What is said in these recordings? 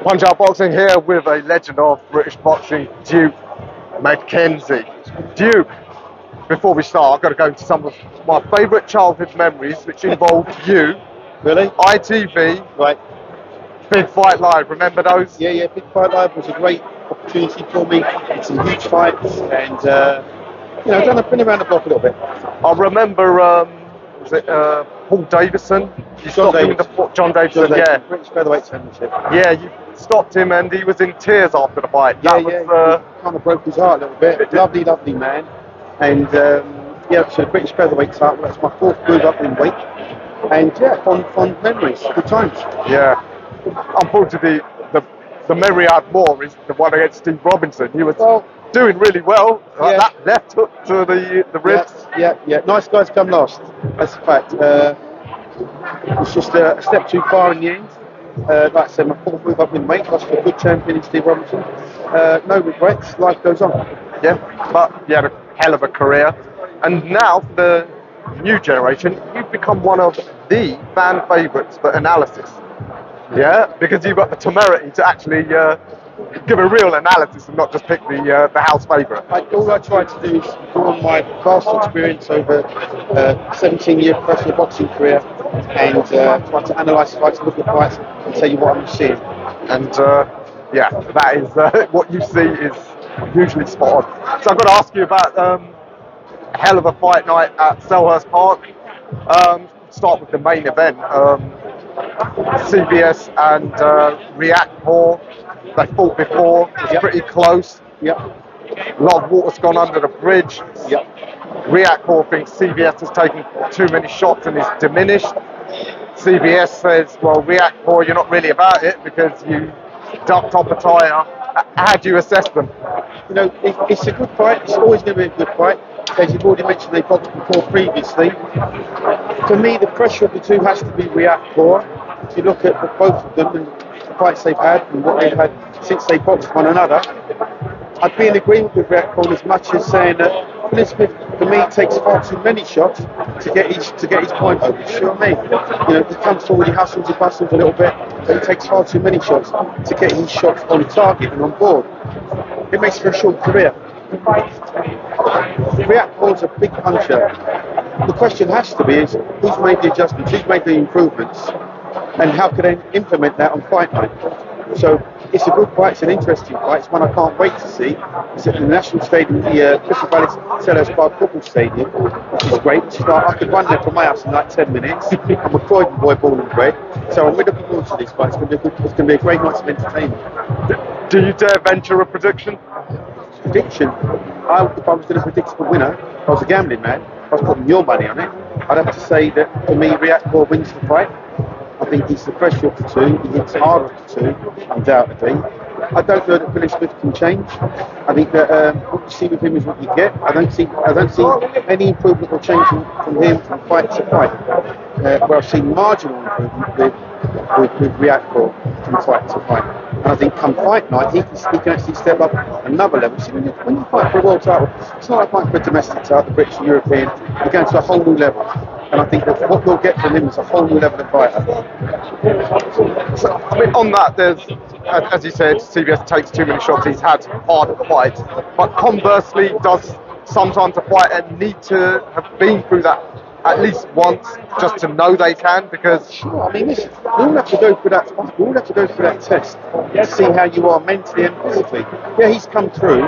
Punch-Out Boxing here with a legend of British boxing, Duke Mckenzie. Duke, before we start, I've got to go into some of my favourite childhood memories, which involved you. Really? ITV, Right. Big Fight Live, remember those? Yeah, Big Fight Live was a great opportunity for me. It's some huge fights, and I've been around the block a little bit. I remember, was it Paul Davison? John Davison, yeah. British Featherweight Championship. Yeah, you stopped him and he was in tears after the fight. He kind of broke his heart a little bit. Lovely man. And so the British Featherweight title, that's my fourth move up in weight. And fond memories, good times. Yeah. Unfortunately, the memory I had more is the one against Steve Robinson. He was doing really well. That left hook to the ribs. Yeah. Nice guys come last. That's a fact. It was just a step too far in the end. Like I said, my fourth move up in weight, lost to a good champion in Steve Robinson. No regrets, life goes on. Yeah, but you had a hell of a career. And now, for the new generation, you've become one of the fan favourites for analysis. Yeah, because you've got the temerity to actually give a real analysis and not just pick the house favourite. All I try to do is draw on my vast experience over 17-year professional boxing career and try to analyse fights, look at fights and tell you what I'm seeing. And that is what you see is usually spot on. So I've got to ask you about a hell of a fight night at CHRIS-BILLAM-SMITH. Start with the main event. CBS and RIAKPORHE, they fought before, it was pretty close. Yep. A lot of water's gone under the bridge. Yep. RIAKPORHE thinks CBS has taken too many shots and is diminished. CBS says, well, RIAKPORHE, you're not really about it because you ducked off a tyre. How do you assess them? You know, it's a good fight. It's always going to be a good fight. As you've already mentioned, they boxed before previously. For me, the pressure of the two has to be RIAKPORHE. If you look at both of them and the fights they've had and what they've had since they boxed one another, I'd be in agreement with RIAKPORHE as much as saying that Smith, for me, takes far too many shots to get his point over. You see what I mean? You know, he comes forward, he hustles, he bustles a little bit, but he takes far too many shots to get his shots on target and on board. It makes for a short career. RIAKPORHE's a big puncher. The question has to be is who's made the adjustments, who's made the improvements, and how can they implement that on fight night? So it's a good fight, it's an interesting fight, it's one I can't wait to see. It's at the National Stadium, the Crystal Palace CHRIS-BILLAM football stadium, which is great. I could run there from my house in like 10 minutes. I'm a Croydon boy, born and bred, so I'm really looking forward to this fight. It's going to be a great night of entertainment. Do you dare venture a prediction? Prediction? If I was going to predict the winner, if I was a gambling man, if I was putting your money on it, I'd have to say that for me, RIAKPORHE wins the fight. I think he's the fresher of the two, he hits harder of the two, undoubtedly. I don't know that Billy Smith can change. I think that what you see with him is what you get. I don't see any improvement or change from him from fight to fight. Where I've seen marginal improvement with RIAKPORHE from fight to fight. And I think come fight night, he can actually step up another level. See, when you fight for a world title, it's not like fighting for a domestic title, the British and European. You're going to a whole new level. And I think that what we'll get from him is a whole new level of fighter. So, I mean, on that, there's, as you said, CBS takes too many shots, he's had harder fights. But conversely, does sometimes a fighter need to have been through that at least once just to know they can? Because sure, I mean, listen, we all have to go through that. We all have to go through that test to see how you are mentally and physically. Yeah, he's come through,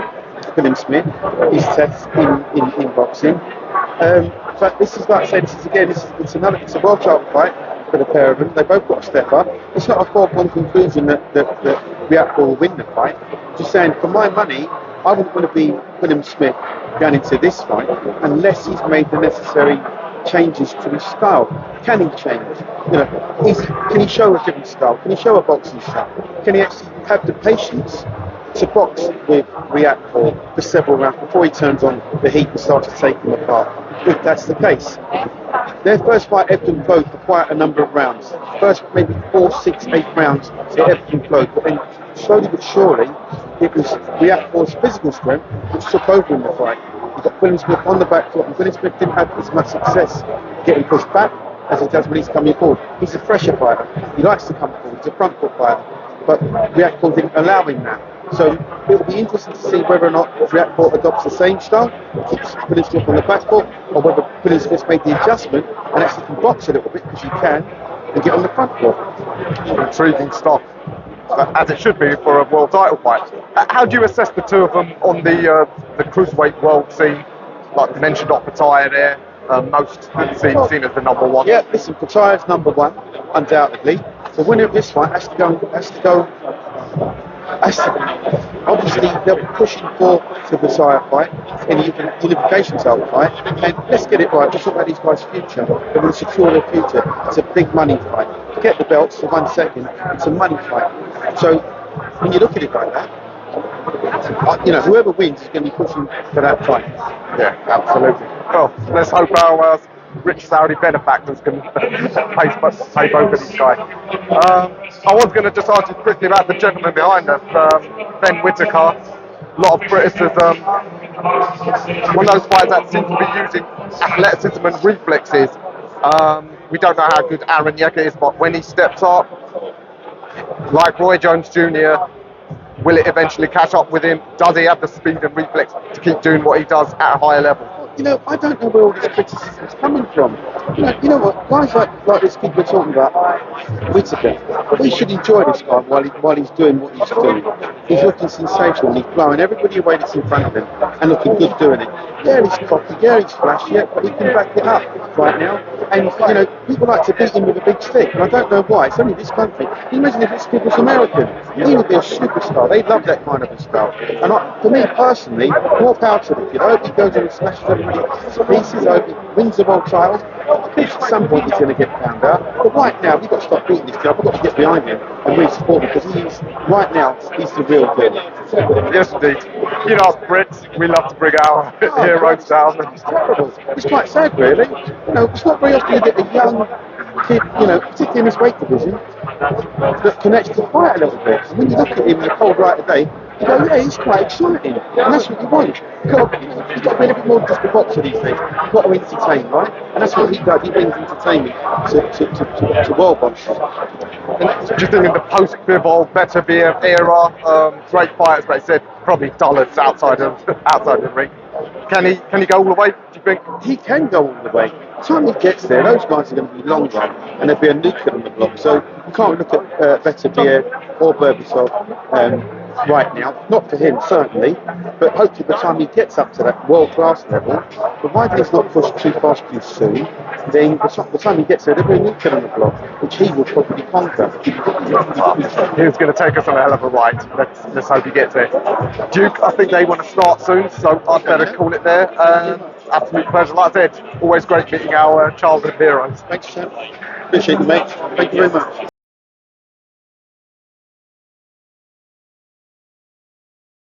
Billam Smith, his tests in boxing. But this is, like I said, it's a world title fight for the pair of them. They both got to step up. It's not a foregone conclusion that RIAKPORHE will win the fight. Just saying, for my money, I wouldn't want to be Billam Smith going into this fight unless he's made the necessary changes to his style. Can he change? You know, can he show a different style? Can he show a boxing style? Can he actually have the patience to box with RIAKPORHE for several rounds before he turns on the heat and starts to take him apart? If that's the case. Their first fight ebbed and flowed for quite a number of rounds. First maybe 4, 6, 8 rounds, it ebbed and flowed. But then slowly but surely, it was RIAKPORHE's physical strength which took over in the fight. He got Billam Smith on the back foot, and Billam Smith didn't have as much success getting pushed back as he does when he's coming forward. He's a fresher fighter. He likes to come forward. He's a front foot fighter. but RIAKPORHE didn't allow him that. So it'll be interesting to see whether or not RIAKPORHE adopts the same style, keeps putting Smith on the back foot, or whether putting Smith made the adjustment and actually can box a little bit because he can, and get on the front foot. Intriguing stuff, as it should be for a world title fight. How do you assess the two of them on the cruiserweight world scene? Like mentioned, Opataya there, most seen as the number one. Yeah, listen, Pataya's number one, undoubtedly. The winner of this fight has to go. Obviously, they'll be pushing for the Pataya fight, any unification title fight. And let's get it right. Let's talk about these guys' future. They're going to secure their future. It's a big money fight. Forget the belts for 1 second. It's a money fight. So when you look at it like that, whoever wins is going to be pushing for that fight. Yeah, absolutely. Well, let's hope our rich Saudi benefactors can pay both of these guys. I was going to just ask you quickly about the gentleman behind us, Ben Whittaker. A lot of criticism. One of those fighters that seems to be using athleticism and reflexes. We don't know how good Aaron Yecker is, but when he steps up, like Roy Jones Jr., will it eventually catch up with him? Does he have the speed and reflex to keep doing what he does at a higher level? I don't know where all this criticism is coming from. You know what? Guys like this people are talking about Whittaker. We should enjoy this guy while he's doing what he's doing. He's looking sensational. He's blowing everybody away that's in front of him and looking good doing it. Yeah, he's cocky. Yeah, he's flashy. Yeah, but he can back it up right now. And people like to beat him with a big stick, and I don't know why. It's only this country. Can you imagine if this kid was American? He would be a superstar. They'd love that kind of a style. And for me personally, more power to the kid. I hope he goes in and smashes everybody to pieces. I hope he wins the world title. Of course, at some point he's going to get found out. But right now, we've got to stop beating this kid. We've got to get behind him and really support him because right now, he's the real deal. Yes, indeed. You know, us Brits, we love to bring our heroes down. It's terrible. It's quite sad, really. It's not very often you get a young kid, particularly in this weight division, that can actually fight a little bit. And when you look at him in the cold light of the day, you go, yeah, he's quite exciting. And that's what you want. You've got to be a little bit more than just a boxer these days. You've got to entertain, right? And that's what he does. He brings entertainment to world boxing. Do you think in the post-Bivol, Beterbiev era, great fighters, but he said probably dullets outside the ring. Can he go all the way, do you think? He can go all the way. By the time he gets there, those guys are going to be long gone, and there'll be a nuclear on the block. So you can't look at Beterbiev or Berbatov right now. Not for him, certainly, but hopefully by the time he gets up to that world-class level, provided he's not pushed too fast too soon, then by the time he gets there, there'll be a nuclear on the block, which he will probably conquer. He's going to take us on a hell of a ride. Let's hope he gets there. Duke, I think they want to start soon, so I'd better call it there. Absolute pleasure. Like I said, always great meeting our childhood heroes. Thanks, Sam. Appreciate it, mate. Thank you very much.